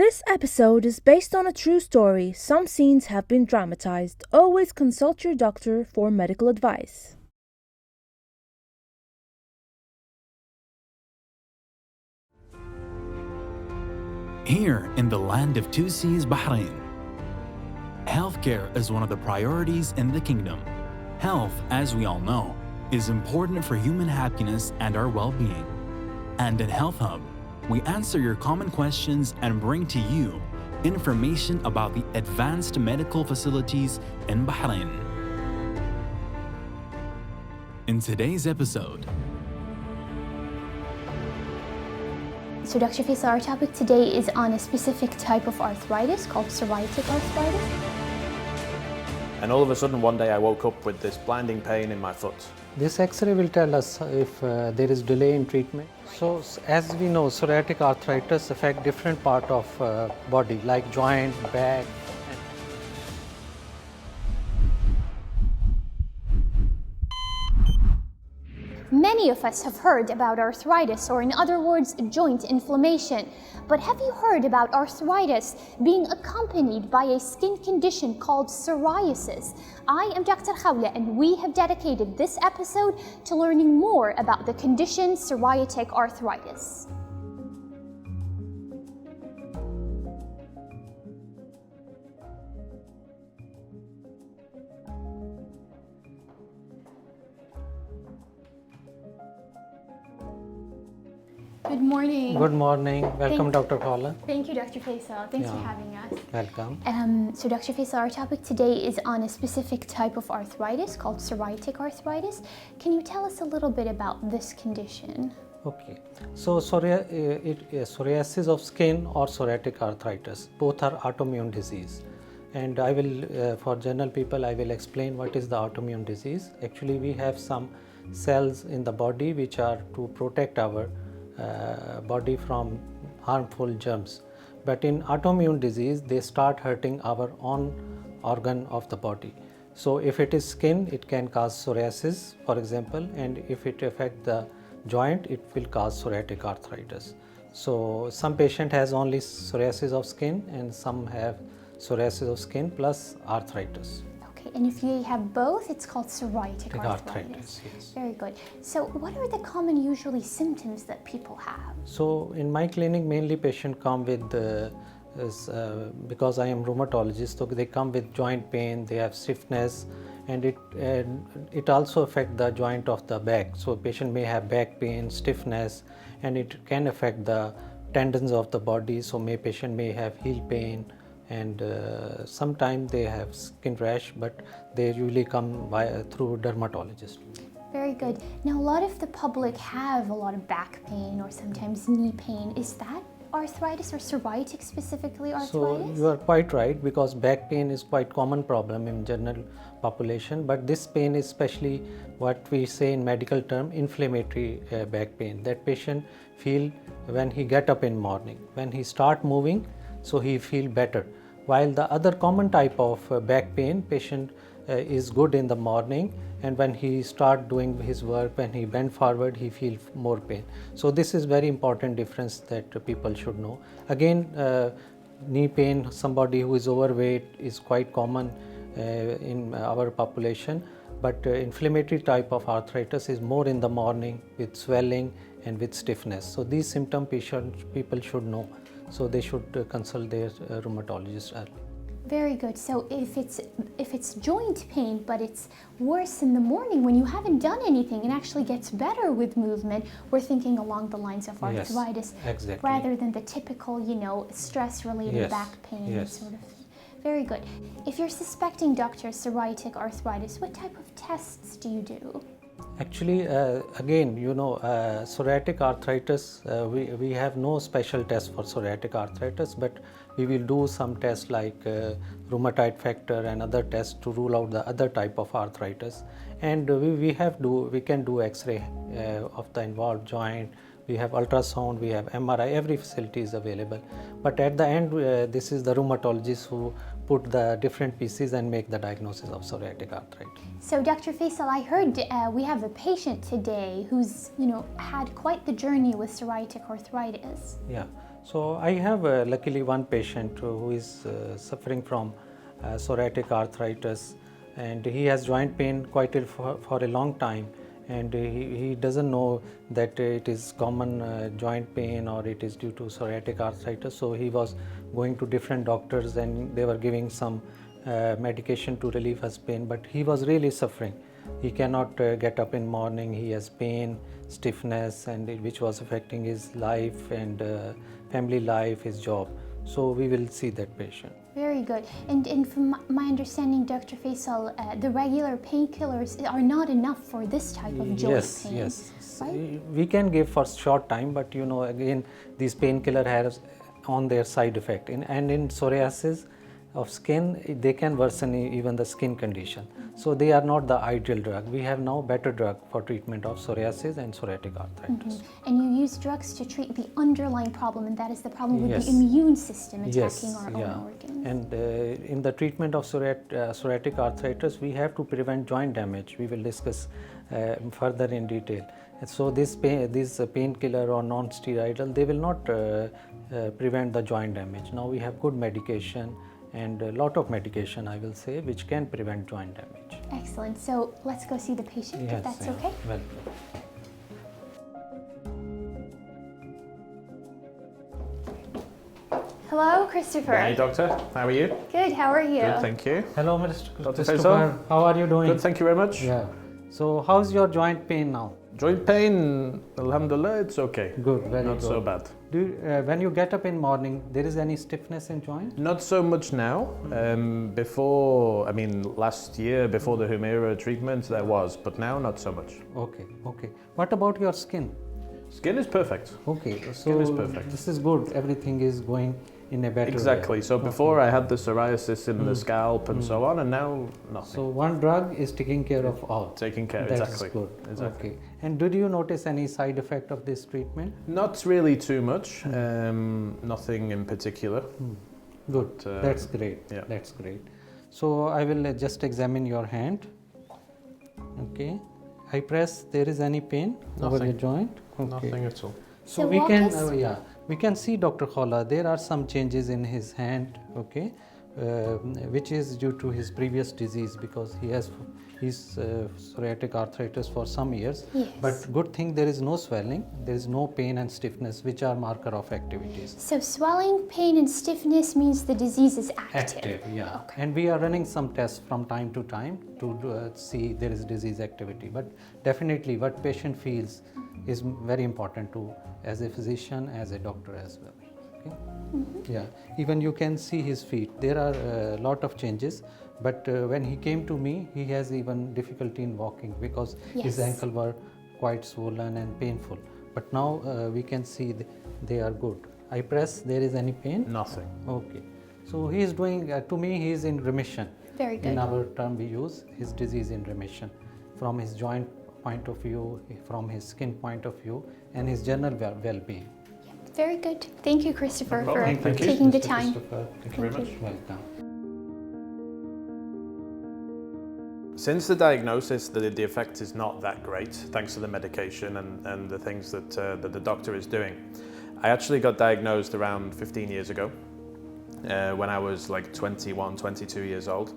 This episode is based on a true story. Some scenes have been dramatized. Always consult your doctor for medical advice. Here in the land of two seas, Bahrain, healthcare is one of the priorities in the kingdom. Health, as we all know, is important for human happiness and our well-being. And in Health Hub, we answer your common questions and bring to you information about the advanced medical facilities in Bahrain. In today's episode, So Dr. Faisal, our topic today is on a specific type of arthritis called psoriatic arthritis. And all of a sudden one day I woke up with this blinding pain in my foot. This X-ray will tell us if there is delay in treatment. So as we know, psoriatic arthritis affect different part of body like joint, back. Many of us have heard about arthritis, or in other words, joint inflammation. But have you heard about arthritis being accompanied by a skin condition called psoriasis? I am Dr. Khawla, and we have dedicated this episode to learning more about the condition psoriatic arthritis. Good morning. Good morning. Welcome, Dr. Paula. Thank you, Dr. Faisal. Thanks for having us. Welcome. So Dr. Faisal, our topic today is on a specific type of arthritis called psoriatic arthritis. Can you tell us a little bit about this condition? Okay. So psoriasis of skin or psoriatic arthritis, both are autoimmune disease. And I will, for general people, I will explain what is the autoimmune disease. Actually, we have some cells in the body which are to protect our body from harmful germs, but in autoimmune disease they start hurting our own organ of the body. So if it is skin, it can cause psoriasis, for example, and if it affects the joint, it will cause psoriatic arthritis. So some patient has only psoriasis of skin and some have psoriasis of skin plus arthritis. Okay, and if you have both, it's called psoriatic arthritis. Yes. Very good. So what are the common usually symptoms that people have? So in my clinic, mainly patient come with because I am rheumatologist, so they come with joint pain, they have stiffness, and it also affect the joint of the back. So patient may have back pain, stiffness, and it can affect the tendons of the body. So patient may have heel pain, and sometimes they have skin rash, but they usually come through dermatologist. Very good. Now, a lot of the public have a lot of back pain or sometimes knee pain. Is that arthritis or psoriatic specifically arthritis? So you are quite right, because back pain is quite common problem in general population, but this pain is especially what we say in medical term inflammatory back pain. That patient feel when he get up in morning, when he start moving, so he feel better. While the other common type of back pain, patient is good in the morning, and when he start doing his work, when he bend forward, he feel more pain. So this is very important difference that people should know. Again, knee pain, somebody who is overweight is quite common in our population, but inflammatory type of arthritis is more in the morning with swelling and with stiffness. So these symptoms people should know. So they should consult their rheumatologist early. Very good. So if it's joint pain, but it's worse in the morning when you haven't done anything and actually gets better with movement, we're thinking along the lines of arthritis, exactly, rather than the typical, stress-related back pain sort of thing. Very good. If you're suspecting, doctor, psoriatic arthritis, what type of tests do you do? Actually, again, psoriatic arthritis, we have no special test for psoriatic arthritis, but we will do some tests like rheumatoid factor and other tests to rule out the other type of arthritis. And we can do X-ray of the involved joint. We have ultrasound, we have MRI, every facility is available. But at the end, this is the rheumatologist who put the different pieces and make the diagnosis of psoriatic arthritis. So Dr. Faisal, I heard we have a patient today who's, had quite the journey with psoriatic arthritis. Yeah. So I have luckily one patient who is suffering from psoriatic arthritis, and he has joint pain for a long time, and he doesn't know that it is common joint pain or it is due to psoriatic arthritis. So he was going to different doctors and they were giving some medication to relieve his pain, but he was really suffering. He cannot get up in morning, he has pain, stiffness, and which was affecting his life and family life, his job. So we will see that patient. Very good. And from my understanding, Dr. Faisal, the regular painkillers are not enough for this type of joint pain. Yes. Right? We can give for short time, but again, these painkiller has on their side effect. And in psoriasis of skin, they can worsen even the skin condition. So they are not the ideal drug. We have now better drug for treatment of psoriasis and psoriatic arthritis. And you use drugs to treat the underlying problem, and that is the problem with Yes. the immune system attacking our yeah. own organs. And in the treatment of psoriatic arthritis, we have to prevent joint damage. We will discuss further in detail. And so this painkiller or non-steroidal, they will not prevent the joint damage. Now we have good medication and a lot of medication, I will say, which can prevent joint damage. Excellent. So let's go see the patient, if that's okay. Well. Hello, Christopher. Hey, doctor. How are you? Good. How are you? Good, thank you. Hello, Mr. Dr. Christopher. Faisal. How are you doing? Good, thank you very much. Yeah. So how's your joint pain now? Joint pain, alhamdulillah, it's okay. Good, very Not good. so bad. When you get up in morning, there is any stiffness in joint? Not so much now. Last year, before the Humira treatment, there was, but now not so much. Okay. What about your skin? Skin is perfect. Okay, Skin is perfect. This is good. Everything is going in a better Exactly. way. So before I had the psoriasis in the scalp and so on, and now nothing. So one drug is taking care of all. Taking care, That's exactly. good. Exactly. Okay. And did you notice any side effect of this treatment? Not really too much. Nothing in particular. Good. But, That's great. yeah. That's great. So I will just examine your hand. Okay. I press. There is any pain over Nothing. the joint? Okay. Nothing at all. So So we walk can, us- we can see Dr. Khala, there are some changes in his hand, okay, which is due to his previous disease because he has psoriatic arthritis for some years. Yes. But good thing there is no swelling, there is no pain and stiffness, which are marker of activities. So swelling, pain, and stiffness means the disease is active. Yeah. Okay. And we are running some tests from time to time to see there is disease activity. But definitely what patient feels is very important to, as a physician, as a doctor as well. Okay? Yeah. Even you can see his feet. There are a lot of changes. But when he came to me, he has even difficulty in walking because his Yes. ankle were quite swollen and painful. But now we can see they are good. I press, there is any pain? Nothing. Okay. So he is doing, to me, he is in remission. Very good. In our term, we use his disease in remission from his joint point of view, from his skin point of view, and his general well-being. Very good. Thank you, Christopher, for Thank you. taking the Mr. time. Christopher. Thank you very much. Welcome. Since the diagnosis, the effect is not that great, thanks to the medication and the things that the doctor is doing. I actually got diagnosed around 15 years ago, when I was like 21, 22 years old.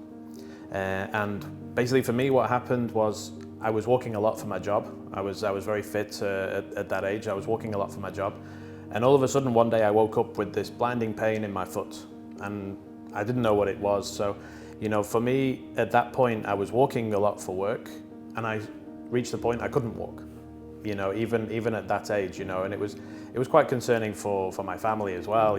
And basically for me, what happened was I was walking a lot for my job. I was very fit at that age. I was walking a lot for my job. And all of a sudden, one day I woke up with this blinding pain in my foot. And I didn't know what it was. So, for me, at that point, I was walking a lot for work. And I reached the point I couldn't walk, even at that age, and it was quite concerning for my family as well,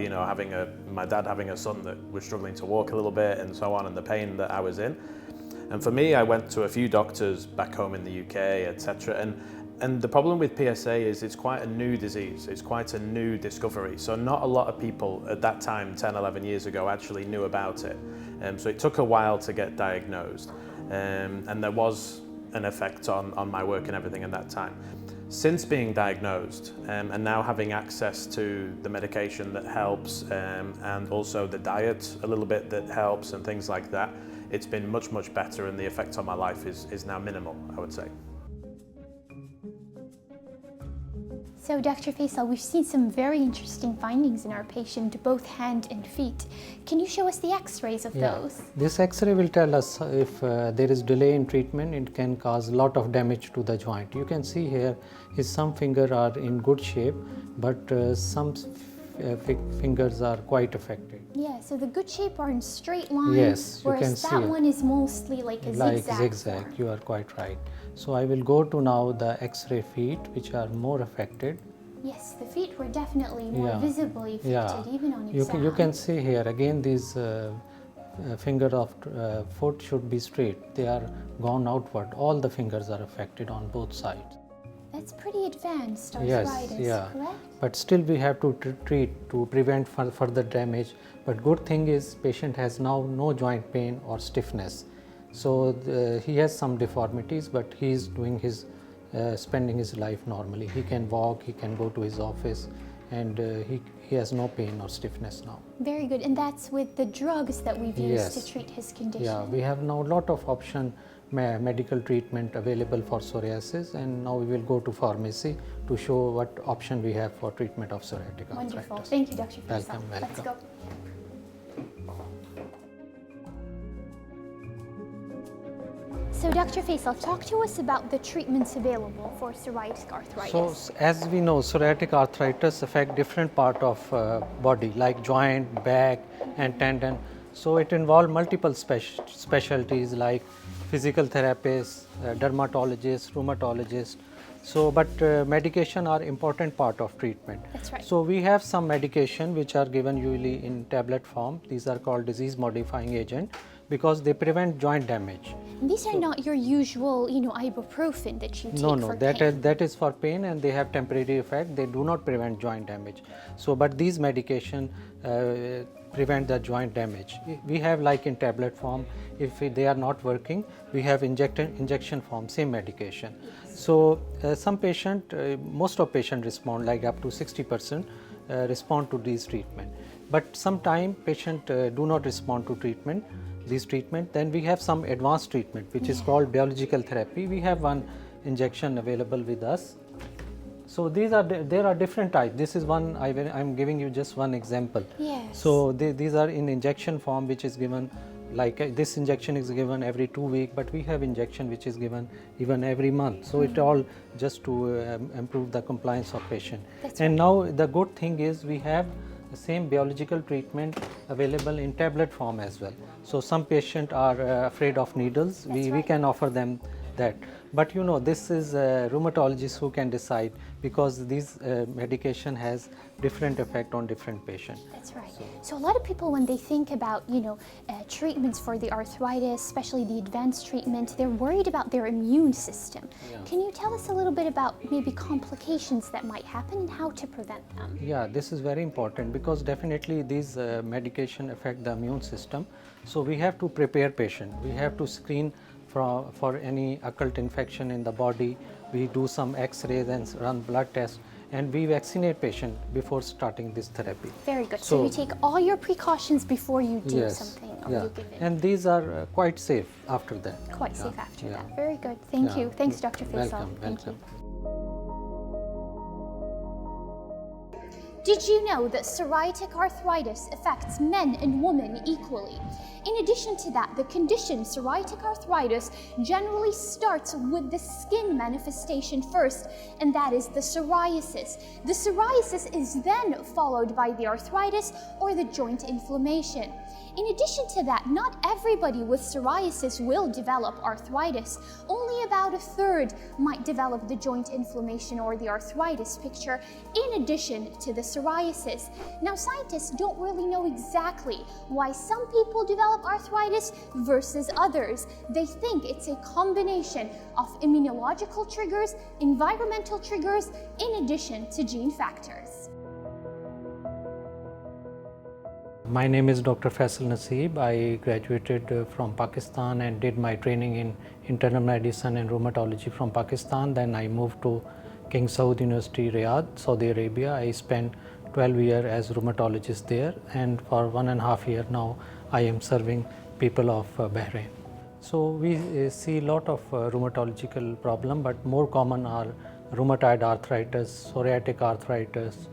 my dad having a son that was struggling to walk a little bit and so on, and the pain that I was in. And for me, I went to a few doctors back home in the UK, etc. And the problem with PSA is it's quite a new disease. It's quite a new discovery. So not a lot of people at that time, 10, 11 years ago, actually knew about it. So it took a while to get diagnosed. And there was an effect on my work and everything at that time. Since being diagnosed and now having access to the medication that helps and also the diet a little bit that helps and things like that, it's been much, much better, and the effect on my life is now minimal, I would say. So, Dr. Faisal, we've seen some very interesting findings in our patient, both hand and feet. Can you show us the x-rays of those? This x-ray will tell us if there is delay in treatment. It can cause a lot of damage to the joint. You can see here some fingers are in good shape, but some fingers are quite affected. Yeah, so the good shape are in straight lines, yes, you whereas can that see one is mostly like a zigzag form. You are quite right. So I will go to now the x-ray feet, which are more affected. Yes, the feet were definitely more visibly affected, even on exam. You can see here again these finger of foot should be straight. They are gone outward. All the fingers are affected on both sides. That's pretty advanced arthritis, correct? But still we have to treat to prevent further damage. But good thing is patient has now no joint pain or stiffness. So he has some deformities, but he is doing his spending his life normally. He can walk, he can go to his office, and he has no pain or stiffness now. Very good, and that's with the drugs that we've used to treat his condition. Yeah, we have now a lot of medical treatment available for psoriasis, and now we will go to pharmacy to show what option we have for treatment of psoriatic arthritis. Wonderful. Thank you, Dr. Faisal. Welcome. Let's go. So, Dr. Faisal, talk to us about the treatments available for psoriatic arthritis. So, as we know, psoriatic arthritis affect different part of body, like joint, back, and tendon. So, it involves multiple specialties like physical therapists, dermatologists, rheumatologists. So, but medication are important part of treatment. That's right. So, we have some medication which are given usually in tablet form. These are called disease modifying agent because they prevent joint damage. And these are not your usual, ibuprofen that you take for pain. That is for pain, and they have temporary effect. They do not prevent joint damage. So, but these medication prevent the joint damage. We have like in tablet form. If they are not working, we have injection form, same medication. So, some patient, most of patient respond, like up to 60% respond to these treatment. But sometime patient do not respond to treatment. These treatment, then we have some advanced treatment which is called biological therapy. We have one injection available with us. So there are different types. This is one I'm giving you just one example. Yes. So these are in injection form, which is given like this injection is given every 2 weeks, but we have injection which is given even every month. So it all just to improve the compliance of patient. That's and right. Now the good thing is we have the same biological treatment available in tablet form as well. So some patients are afraid of needles. We can offer them that. But this is rheumatologists who can decide, because these medication has different effect on different patients. That's right. So a lot of people, when they think about, treatments for the arthritis, especially the advanced treatment, they're worried about their immune system. Yeah. Can you tell us a little bit about maybe complications that might happen and how to prevent them? Yeah, this is very important because definitely these medication affect the immune system. So we have to prepare patient. We have to screen for any occult infection in the body. We do some x-rays and run blood tests, and we vaccinate patient before starting this therapy. Very good. So you take all your precautions before you do something or you give it. And these are quite safe after that. Quite safe after that. Very good. Thank you. Thanks, Dr. Faisal. Thank you. Did you know that psoriatic arthritis affects men and women equally? In addition to that, the condition psoriatic arthritis generally starts with the skin manifestation first, and that is the psoriasis. The psoriasis is then followed by the arthritis or the joint inflammation. In addition to that, not everybody with psoriasis will develop arthritis. Only about a third might develop the joint inflammation or the arthritis picture in addition to the psoriasis. Now, scientists don't really know exactly why some people develop arthritis versus others. They think it's a combination of immunological triggers, environmental triggers, in addition to gene factors. My name is Dr. Faisal Naseeb. I graduated from Pakistan and did my training in internal medicine and rheumatology from Pakistan. Then I moved to King Saud University, Riyadh, Saudi Arabia. I spent 12 years as rheumatologist there, and for 1.5 years now I am serving people of Bahrain. So we see a lot of rheumatological problem, but more common are rheumatoid arthritis, psoriatic arthritis,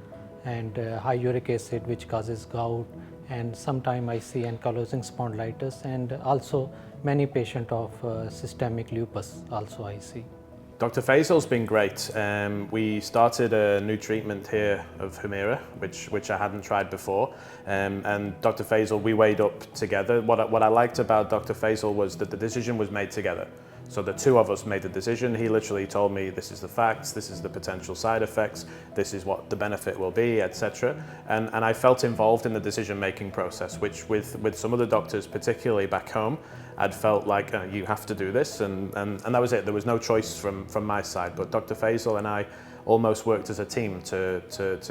and high uric acid, which causes gout, and sometimes I see ankylosing spondylitis, and also many patients of systemic lupus also I see. Dr. Faisal's been great. We started a new treatment here of Humira, which I hadn't tried before. And Dr. Faisal, we weighed up together. What I liked about Dr. Faisal was that the decision was made together. So the two of us made the decision. He literally told me, this is the facts, this is the potential side effects, this is what the benefit will be, etc. And I felt involved in the decision-making process, which with some of the doctors, particularly back home, I'd felt like you have to do this, and that was it. There was no choice from my side. But Dr. Faisal and I almost worked as a team to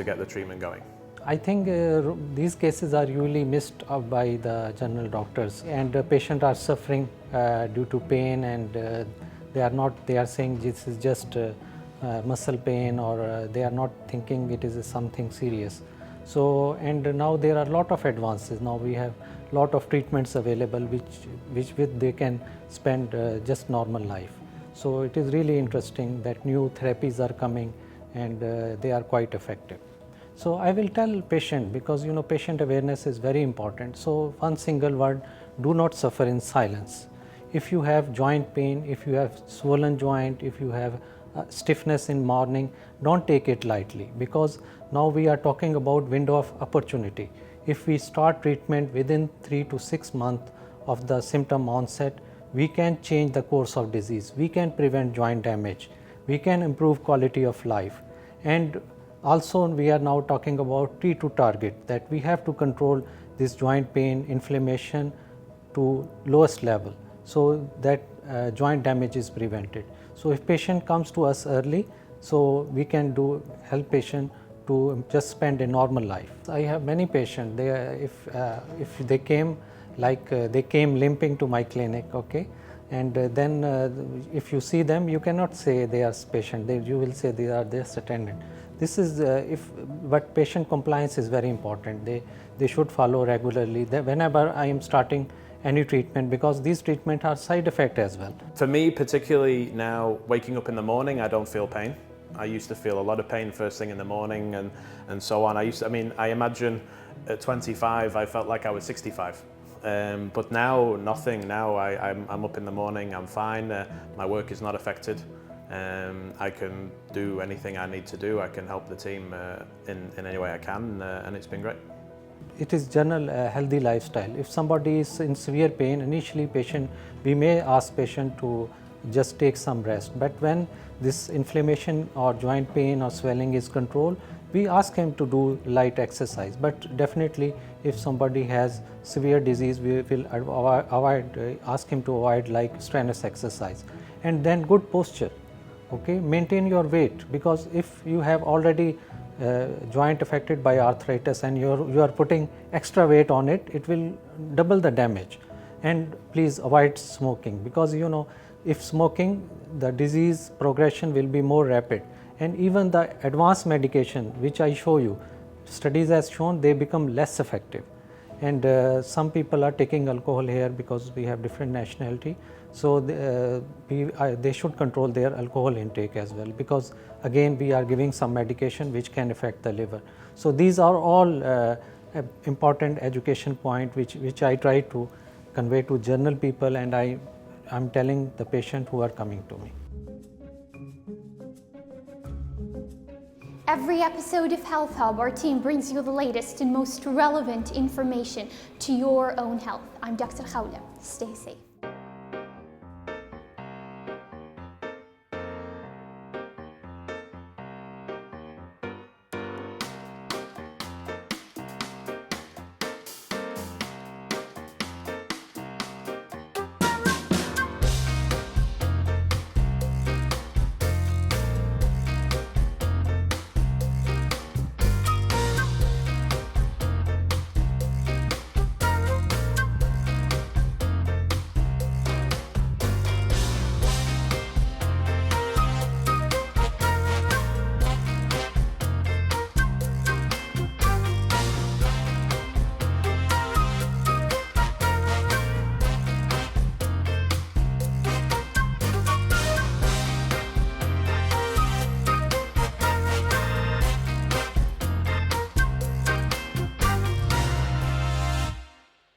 get the treatment going. I think these cases are usually missed out by the general doctors, and the patients are suffering due to pain, and they are saying this is just muscle pain, or they are not thinking it is something serious. So, and now there are a lot of advances. Now we have a lot of treatments available which with they can spend just normal life. So it is really interesting that new therapies are coming, and they are quite effective. So I will tell patient, because patient awareness is very important. So one single word: do not suffer in silence. If you have joint pain, if you have swollen joint, if you have stiffness in morning, don't take it lightly, because now we are talking about window of opportunity. If we start treatment within 3 to 6 months of the symptom onset, we can change the course of disease, we can prevent joint damage, we can improve quality of life. And also we are now talking about T to target, that we have to control this joint pain, inflammation to lowest level, so that joint damage is prevented. So if patient comes to us early, so we can help patient to just spend a normal life. I have many patients, if they came they came limping to my clinic, okay, and then if you see them, you cannot say they are patient, you will say they are just attendant. This is but patient compliance is very important. They should follow regularly whenever I am starting any treatment, because these treatments are side effect as well. For me, particularly now, waking up in the morning, I don't feel pain. I used to feel a lot of pain first thing in the morning and so on. I imagine at 25, I felt like I was 65. But now, nothing. Now I'm up in the morning, I'm fine. My work is not affected. I can do anything I need to do. I can help the team in any way I can, and it's been great. It is general healthy lifestyle. If somebody is in severe pain, initially we may ask patient to just take some rest. But when this inflammation or joint pain or swelling is controlled, we ask him to do light exercise. But definitely, if somebody has severe disease, we will ask him to avoid like strenuous exercise. And then good posture. Okay, maintain your weight, because if you have already joint affected by arthritis and you are putting extra weight on it, it will double the damage. And please avoid smoking, because if smoking, the disease progression will be more rapid. And even the advanced medication which I show you, studies has shown they become less effective. And some people are taking alcohol here because we have different nationality. So they should control their alcohol intake as well, because again we are giving some medication which can affect the liver. So these are all important education point which I try to convey to general people, and I'm telling the patient who are coming to me. Every episode of Health Hub, our team brings you the latest and most relevant information to your own health. I'm Dr. Khawla. Stay safe.